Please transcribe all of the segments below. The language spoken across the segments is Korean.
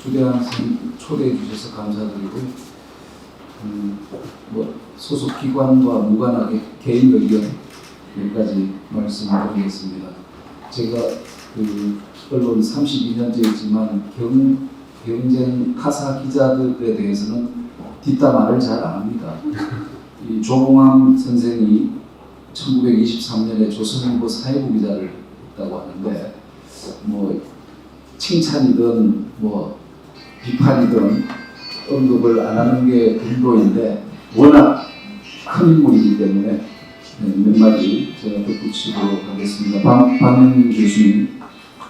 주대한 초대해 주셔서 감사드리고, 소속 기관과 무관하게 개인 의견 몇 가지 말씀드리겠습니다. 제가 언론 32년째이지만 경쟁 타사 기자들에 대해서는 뒷담화를 잘 안 합니다. 이 조봉암 선생이 1923년에 조선일보 사회부 기자를 했다고 하는데, 칭찬이든 비판이든 언급을 안 하는 게 근도인데, 워낙 큰 인물이기 때문에 몇 마디 제가 덧붙이도록 하겠습니다. 박명민 교수님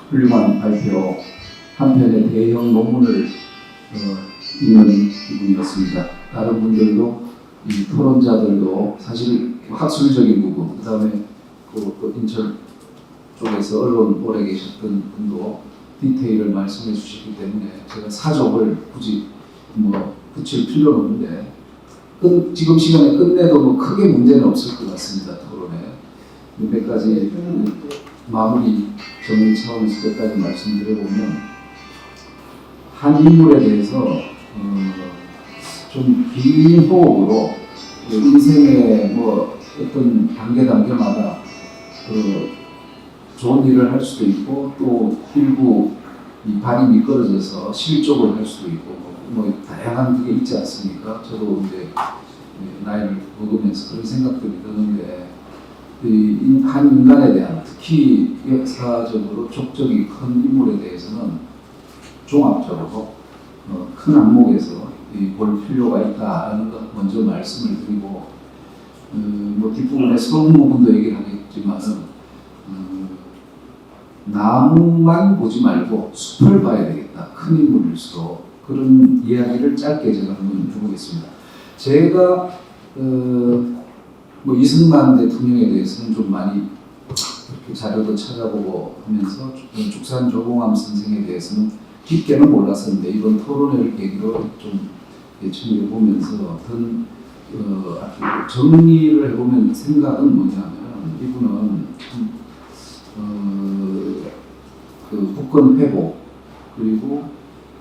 훌륭한 발표, 한 편의 대형 논문을 읽는 기분이었습니다. 다른 분들도, 이 토론자들도 사실 학술적인 부분, 그 다음에 또 인천 쪽에서 언론 오래 계셨던 분도 디테일을 말씀해 주셨기 때문에 제가 사족을 굳이 붙일 필요는 없는데, 지금 시간에 끝내도 크게 문제는 없을 것 같습니다. 토론에 몇 가지 마무리 정리 차원에서 몇 가지 말씀드려보면, 한 인물에 대해서 좀 긴 호흡으로 인생의 어떤 단계마다 좋은 일을 할 수도 있고, 또 일부 발이 미끄러져서 실족을 할 수도 있고, 다양한 게 있지 않습니까? 저도 이제 나이를 먹으면서 그런 생각들이 드는데, 한 인간에 대한, 특히 역사적으로 족적이 큰 인물에 대해서는 종합적으로 큰 안목에서 볼 필요가 있다라는 것 먼저 말씀을 드리고, 뒷부분에 서론 부분도 얘기를 하겠지만은, 나무만 보지 말고 숲을 봐야 되겠다. 큰 인물일수록. 그런 이야기를 짧게 제가 한번 해보겠습니다. 제가 이승만 대통령에 대해서는 좀 많이 자료도 찾아보고 하면서 죽산 조봉암 선생에 대해서는 깊게는 몰랐었는데, 이번 토론회를 계기로 좀 챙겨보면서 어떤 정리를 해보면 생각은 뭐냐면, 이분은 국권 회복 그리고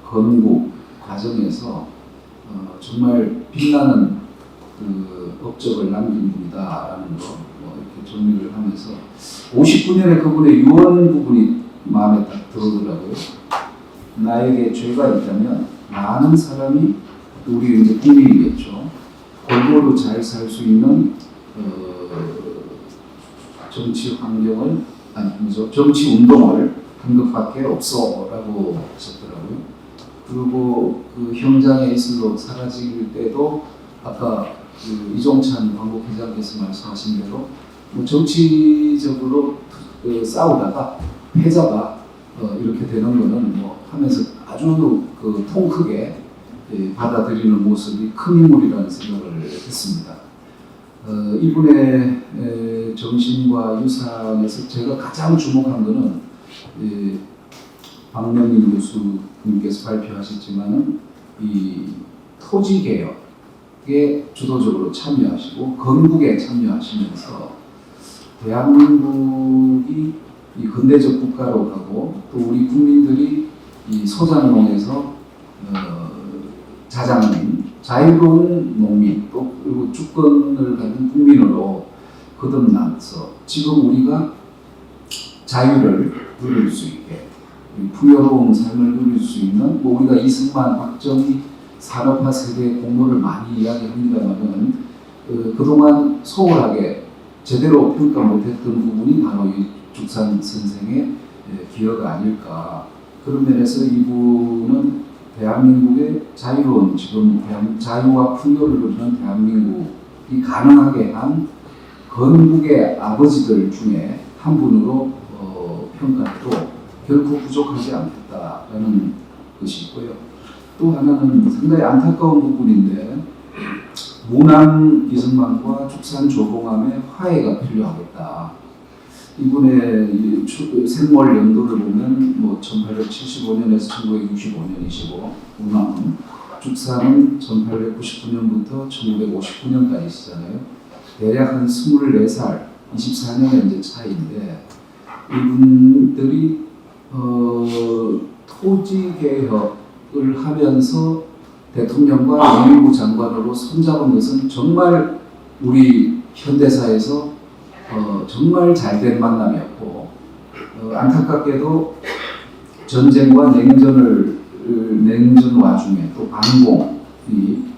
건국 과정에서 정말 빛나는 업적을 남긴 분이다라는 거 이렇게 정리를 하면서, 59년에 그분의 유언 부분이 마음에 딱 들어오더라고요. 나에게 죄가 있다면 많은 사람이, 우리 이제 국민이겠죠, 골고루 잘 살 수 있는 정치 환경을, 정치 운동을 한 것밖에 없어라고 하셨더라고요. 그리고 그 현장에 있을로 사라질 때도 아까 이종찬 광복회장께서 말씀하신 대로 정치적으로 싸우다가 패자가 이렇게 되는 거는 하면서 아주 통 크게 받아들이는 모습이 큰 인물이라는 생각을 했습니다. 이분의 정신과 유산에서 제가 가장 주목한 거는, 박명민 교수님께서 발표하셨지만은 이 토지개혁에 주도적으로 참여하시고 건국에 참여하시면서 대한민국이 이 근대적 국가로 가고, 또 우리 국민들이 이 소작농에서 자장민, 자유로운 농민, 또 그리고 주권을 가진 국민으로 거듭나서 지금 우리가 자유를 누릴 수 있게, 풍요로운 삶을 누릴 수 있는, 우리가 이승만, 박정희 산업화 세대의 공로를 많이 이야기합니다만은 그동안 소홀하게 제대로 평가 못했던 부분이 바로 이 죽산 선생의 기여가 아닐까. 그런 면에서 이분은 대한민국의 자유로운, 지금 자유와 풍요를 누리는 대한민국이 가능하게 한 건국의 아버지들 중에 한 분으로 평가해도 결코 부족하지 않겠다라는 것이 있고요. 또 하나는 상당히 안타까운 부분인데, 무난 이승만과 죽산 조봉암의 화해가 필요하겠다. 이분의 생월 연도를 보면 1875년에서 1965년이시고, 무난은 죽산은 1899년부터 1959년까지시잖아요. 대략 한 24살, 24년의 이제 차이인데, 이분들이 토지 개혁 하면서 대통령과 외무부 장관으로 손잡은 것은 정말 우리 현대사에서 정말 잘된 만남이었고, 안타깝게도 전쟁과 냉전 와중에 또 반공이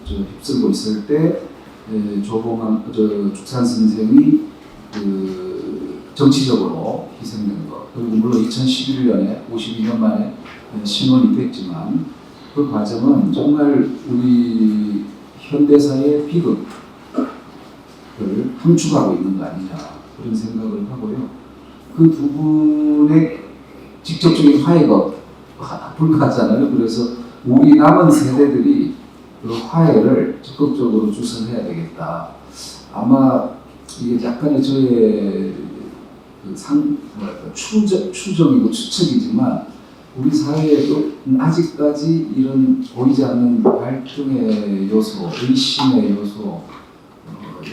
휩쓸고 있을 때 죽산 선생이 정치적으로 희생된 것, 그리고 물론 2011년에 52년 만에 신원이 됐지만 그 과정은 정말 우리 현대사의 비극을 함축하고 있는 거 아니냐, 그런 생각을 하고요. 그 두 분의 직접적인 화해가 불가하잖아요. 그래서 우리 남은 세대들이 그 화해를 적극적으로 주선해야 되겠다. 아마 이게 약간의 저의 추정이고 추측이지만 우리 사회에도 아직까지 이런 보이지 않는 갈등의 요소, 의심의 요소,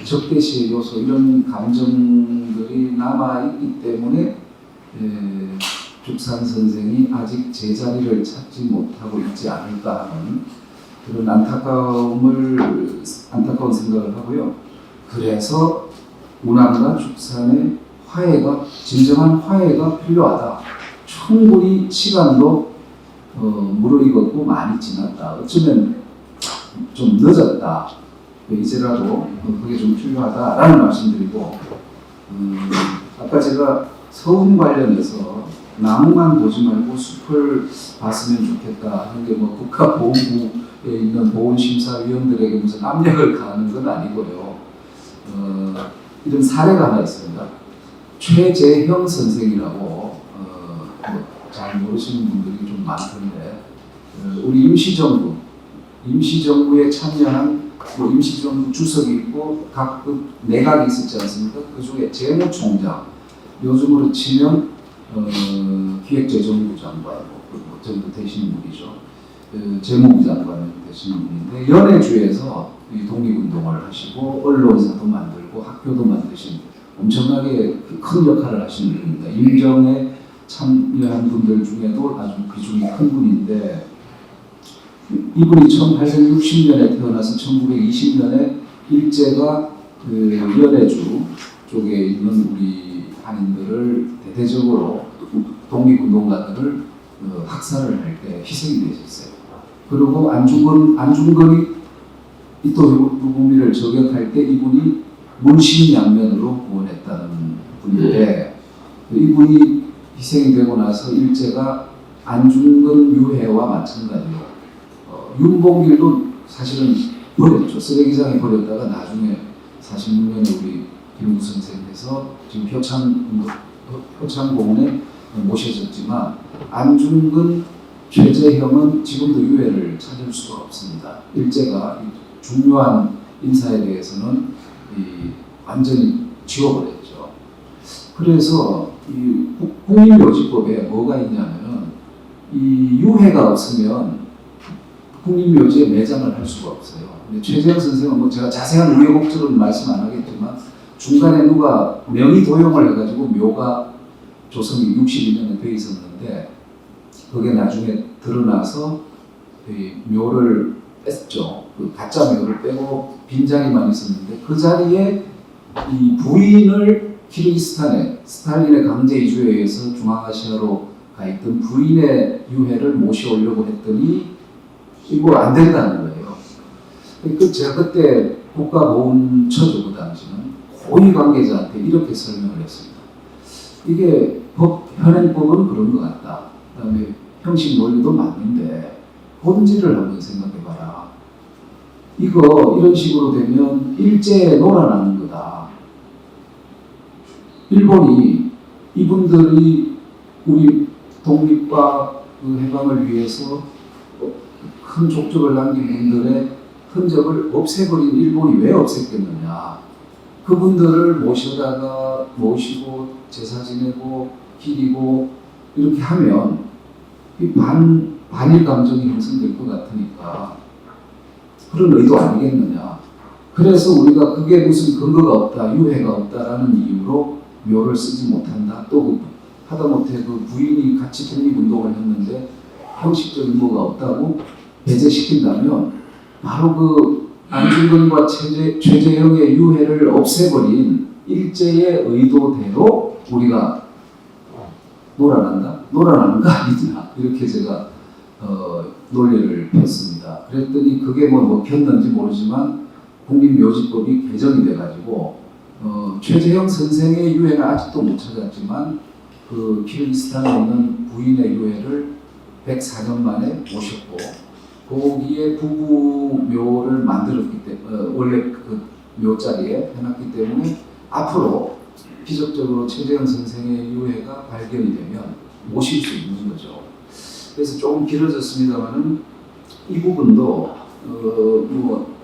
적대시의 요소, 이런 감정들이 남아있기 때문에 죽산 선생이 아직 제자리를 찾지 못하고 있지 않을까 하는 그런 안타까운 생각을 하고요. 그래서 운암과 죽산의 화해가, 진정한 화해가 필요하다. 충분히 시간도 무르익었고 많이 지났다. 어쩌면 좀 늦었다. 이제라도 그게 좀 필요하다라는 말씀드리고, 아까 제가 서운 관련해서 나무만 보지 말고 숲을 봤으면 좋겠다 하는 게 국가보훈부에 있는 보훈심사위원들에게 무슨 압력을 가하는 건 아니고요. 이런 사례가 하나 있습니다. 최재형 선생이라고 잘 모르시는 분들이 좀 많던데, 우리 임시정부에 참여한 임시정부 주석이 있고 각급 내각이 있었지 않습니까? 그 중에 재무총장, 요즘으로 치면 기획재정부 장관 정도 되시는 분이죠. 재무부 장관 되시는 분인데, 연해주에서 독립운동을 하시고 언론사도 만들고 학교도 만드신 엄청나게 큰 역할을 하시는 분입니다. 임정에 참여한 분들 중에도 아주 비중이 큰 분인데, 이분이 1860년에 태어나서 1920년에 일제가 연해주 쪽에 있는 우리 한인들을 대대적으로 독립운동가들을 학살을 할 때 희생이 되셨어요. 그리고 안중근이 이토부미를 저격할 때 이분이 문신양면으로 구원했다는 분인데, 이분이 희생이 되고 나서 일제가 안중근 유해와 마찬가지로 윤봉길도 사실은 버렸죠. 쓰레기장에 버렸다가 나중에 46년에 우리 김구 선생께서 지금 효창공원에 모셔졌지만, 안중근, 최재형은 지금도 유해를 찾을 수가 없습니다. 일제가 중요한 인사에 대해서는 완전히 지워버렸죠. 그래서 이 국립묘지법에 뭐가 있냐면은, 이 유해가 없으면 국립묘지에 매장을 할 수가 없어요. 근데 최재형 선생은 제가 자세한 우여곡절은 말씀 안 하겠지만, 중간에 누가 명의 도용을 해가지고 묘가 조성이 62년에 돼 있었는데, 그게 나중에 드러나서 묘를 뺐죠. 그 가짜 묘를 빼고 빈자리만 있었는데, 그 자리에 이 부인을 키르기스탄에 스탈린의 강제 이주에 의해서 중앙아시아로 가 있던 부인의 유해를 모셔오려고 했더니 이거 안 된다는 거예요. 제가 그때 국가보훈처죠. 그 당시는 고위 관계자한테 이렇게 설명을 했습니다. 이게 현행법은 그런 것 같다. 그다음에 형식 논리도 맞는데 본질을 한번 생각해봐라. 이거 이런 식으로 되면 일제에 놀아나는 거다. 일본이 이분들이 우리 독립과 그 해방을 위해서 큰 족적을 남긴 분들의 흔적을 없애버린 일본이 왜 없앴겠느냐. 그분들을 모시고 제사 지내고 기리고 이렇게 하면 이 반일 감정이 형성될 것 같으니까 그런 의도 아니겠느냐. 그래서 우리가 그게 무슨 근거가 없다, 유해가 없다라는 이유로 묘를 쓰지 못한다. 또 하다못해 그 부인이 같이 독립운동을 했는데 형식적인 뭐가 없다고 배제시킨다면 바로 그 안중근과 최재형의 유해를 없애버린 일제의 의도대로 우리가 놀아난다? 놀아나는 거 아니냐 이렇게 제가 논리를 폈습니다. 그랬더니 그게 뭐 먹혔는지 모르지만 국립묘지법이 개정이 돼가지고 최재형 선생의 유해는 아직도 못 찾았지만 그 키르기스탄에 있는 부인의 유해를 104년 만에 모셨고 거기에 부부묘를 만들었기 때문에 원래 그 묘자리에 해놨기 때문에 앞으로 기적적으로 최재형 선생의 유해가 발견이 되면 모실 수 있는 거죠. 그래서 조금 길어졌습니다만은 이 부분도 뭐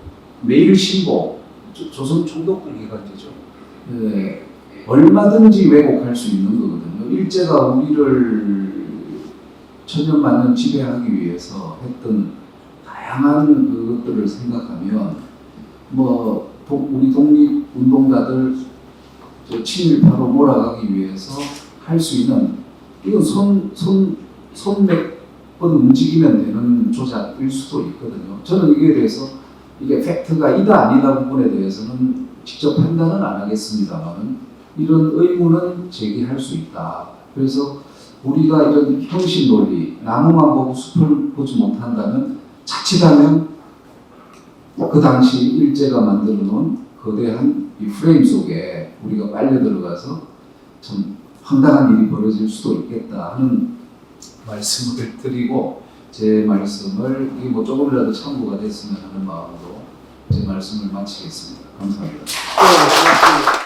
매일신보 조선 총독부 기관지죠. 얼마든지 왜곡할 수 있는 거거든요. 일제가 우리를 천년만년 지배하기 위해서 했던 다양한 것들을 생각하면 뭐 우리 독립운동가들 친일파로 몰아가기 위해서 할 수 있는 이건 손 몇 번 움직이면 되는 조작일 수도 있거든요. 저는 이게 대해서 이게 팩트가 이다 아니다 부분에 대해서는 직접 판단은 안 하겠습니다만 이런 의문은 제기할 수 있다. 그래서 우리가 이런 형식 논리, 나무만 보고 숲을 보지 못한다면 자칫하면 그 당시 일제가 만들어 놓은 거대한 이 프레임 속에 우리가 빨려 들어가서 참 황당한 일이 벌어질 수도 있겠다 하는 말씀을 드리고 제 말씀을 이게 뭐 조금이라도 참고가 됐으면 하는 마음으로 제 말씀을 마치겠습니다. 감사합니다.